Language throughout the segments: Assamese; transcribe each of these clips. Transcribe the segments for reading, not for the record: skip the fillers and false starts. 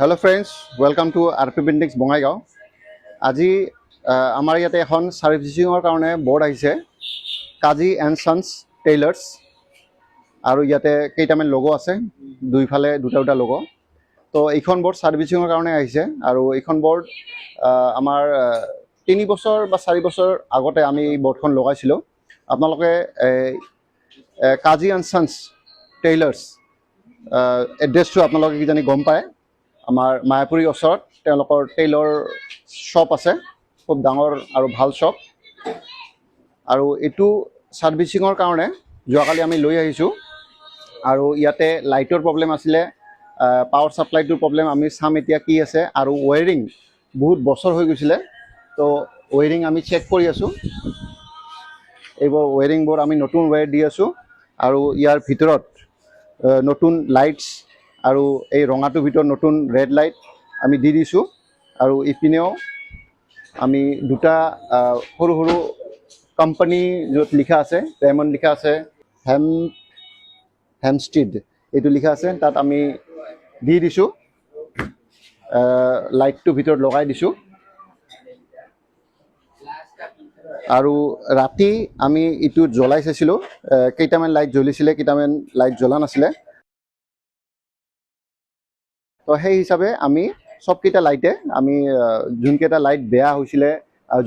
Hello friends, welcome to RP Buildings Bongaigaon. আজি আমাৰ ইয়াতে এখন সাৰ্ভিসিঙৰ কাৰণে বোৰ্ড আহিছে কাজী এণ্ড সন্স টেইলাৰ্ছ আৰু ইয়াতে কেইটামান লোগো আছে দুইফালে দুটা লোগো তো এইখন বোৰ্ড সাৰ্ভিসিঙৰ কাৰণে আহিছে আৰু এইখন বোৰ্ড আমাৰ 3 বছৰ বা 4 বছৰ আগতে আমি বোৰ্ডখন লগাইছিলো আপোনালোকে কাজী এণ্ড সন্স টেইলাৰ্ছ এড্ৰেছটো আপোনালোকে কিজানি গম পায় আমাৰ মায়াপুৰী ওচৰত তেওঁলোকৰ টেইলৰ শ্বপ আছে খুব ডাঙৰ আৰু ভাল শ্বপ আৰু এটো সাৰ্ভিসিঙৰ কাৰণে যোৱাকালি আমি লৈ আহিছো আৰু ইয়াতে লাইটৰ প্ৰবলেম আছিল পাৱাৰ সাপ্লাইটোৰ প্ৰবলেম আমি চাম এতিয়া কি আছে আৰু ওয়্যাৰিং বহুত বছৰ হৈ গৈছিল তো ওয়্যাৰিং আমি চেক কৰি আছো এইবোৰ ওয়্যাৰিংবোৰ আমি নতুন ওয়্যাৰ দি আছো আৰু ইয়াৰ ভিতৰত নতুন লাইটস আৰু এই ৰঙাটোৰ ভিতৰত নতুন ৰেড লাইট আমি দি দিছো আৰু ইপিনেও আমি দুটা সৰু সৰু কোম্পানী য'ত লিখা আছে ৰেমন্ড লিখা আছে হেমষ্টিড এইটো লিখা আছে তাত আমি দি দিছো লাইটটো ভিতৰত লগাই দিছো আৰু ৰাতি আমি ইটো জ্বলাই চাইছিলো কেইটামান লাইট জ্বলিছিলে কেইটামান লাইট জ্বলা নাছিলে তো সেই হিচাপে আমি সবকেইটা লাইটে আমি যোনকেইটা লাইট বেয়া হৈছিলে আৰু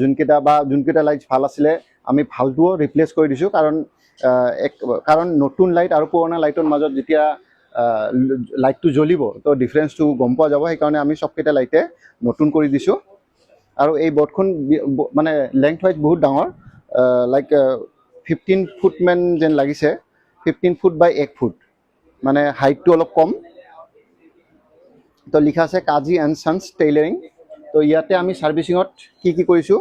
যোনকেইটা লাইট ভাল আছিলে আমি ভালটোও ৰিপ্লেস কৰি দিছো কাৰণ নতুন লাইট আৰু পুৰণা লাইটৰ মাজত যেতিয়া লাইটটো জ্বলিব তো ডিফাৰেন্সটো গম পোৱা যাব সেইকাৰণে আমি সবকেইটা লাইটে নতুন কৰি দিছো আৰু এই বোৰ্ডখন মানে লেংথ ওয়াইজ বহুত ডাঙৰ লাইক 15 ফুট মান যেন লাগিছে 15 ফুট বাই 1 ফুট মানে হাইটটো অলপ কম তো লিখা আছে কাজী এণ্ড সন্স টেইলাৰিং তো ইয়াতে আমি সাৰ্ভিসিঙত কি কৰিছো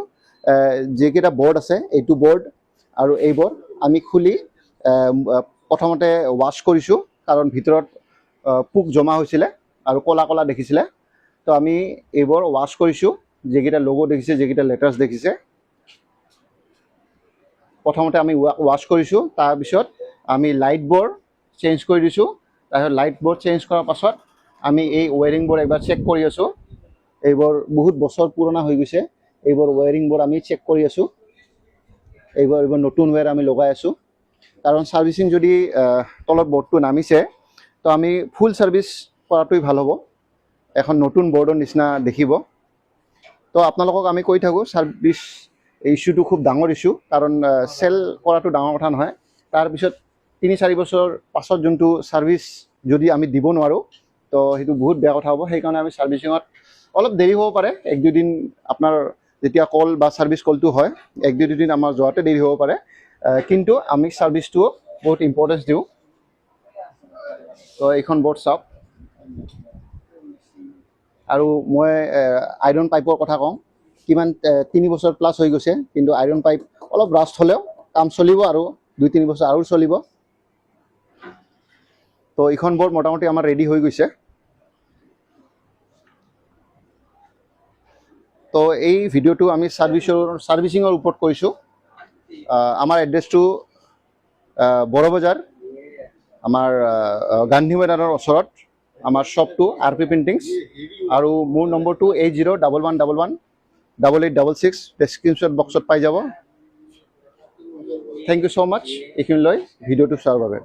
যেকেইটা বোৰ্ড আছে এইটো বোৰ্ড আৰু এই বোৰ্ড আমি খুলি প্ৰথমতে ওয়াশ কৰিছো কাৰণ ভিতৰত পুক জমা হৈছিল আৰু কলা কলা দেখিছিলে তো আমি এইবোৰ ওয়াশ কৰিছো যেকেইটা লোগো দেখিছে যেকেইটা লেটাৰ্স দেখিছে প্ৰথমতে আমি ওয়াশ কৰিছো তাৰ পিছত আমি লাইট বোৰ চেঞ্জ কৰি দিছো তাৰ লাইট বোৰ চেঞ্জ কৰাৰ পাছত আমি এই ওয়্যাৰিং বোৰ একবাৰ চেক কৰি আছো এইবোৰ বহুত বছৰ পুৰণা হৈ গৈছে এইবোৰ ওয়্যাৰিং বোৰ আমি চেক কৰি আছো এইবোৰ নতুন ওয়্যাৰ আমি লগাই আছো কাৰণ সাৰ্ভিসিং যদি তলত বোৰ্ডটো নামিছে তো আমি ফুল সাৰ্ভিস কৰাটোই ভাল হ'ব এখন নতুন বোৰ্ডৰ নিচিনা দেখিব তো আপোনালোকক আমি কৈ থাকো সাৰ্ভিস ইস্যুটো খুব ডাঙৰ ইস্যু কাৰণ সেল কৰাটো ডাঙৰ কথা নহয় তাৰ পিছত 3-4 বছৰ পাছত যোনটো সাৰ্ভিস যদি আমি দিব নোৱাৰো তো হেতু বহুত বেয়া কথা হ'ব সেই কাৰণে আমি সাৰ্ভিসিঙত অলপ দেৰি হ'ব পাৰে 1-2 দিন আপোনাৰ যেতিয়া কল বা সাৰ্ভিস কলটো হয় 1-2 দিন আমাৰ যোৱাতে দেৰি হ'ব পাৰে কিন্তু আমি সাৰ্ভিসটো বহুত ইম্পৰ্টেন্স দিও তো এইখন বোৰ্ড চাওক আৰু মই আইৰন পাইপৰ কথা কওঁ কিমান 3 বছৰ প্লাস হৈ গৈছে কিন্তু আইৰন পাইপ অলপ ৰাস্ট হলেও কাম চলিব আৰু 2-3 বছৰ আৰু চলিব তো এইখন বোৰ্ড মোটামুটি আমাৰ ৰেডি হৈ গৈছে তো এই ভিডিওটো আমি সাৰ্ভিসিঙৰ ওপৰত কৰিছো আমাৰ এড্ৰেছটো বড় বজাৰ আমাৰ গান্ধী মৈদানৰ ওচৰত আমাৰ শ্বপটো আৰপি প্ৰিন্টিংছ আৰু মোৰ নম্বৰটো 8011118866 ডেসক্ৰিপশন বক্সত পাই যাব থ্যাংক ইউ সো মাচ এইখিনিলৈ ভিডিওটো চোৱাৰ বাবে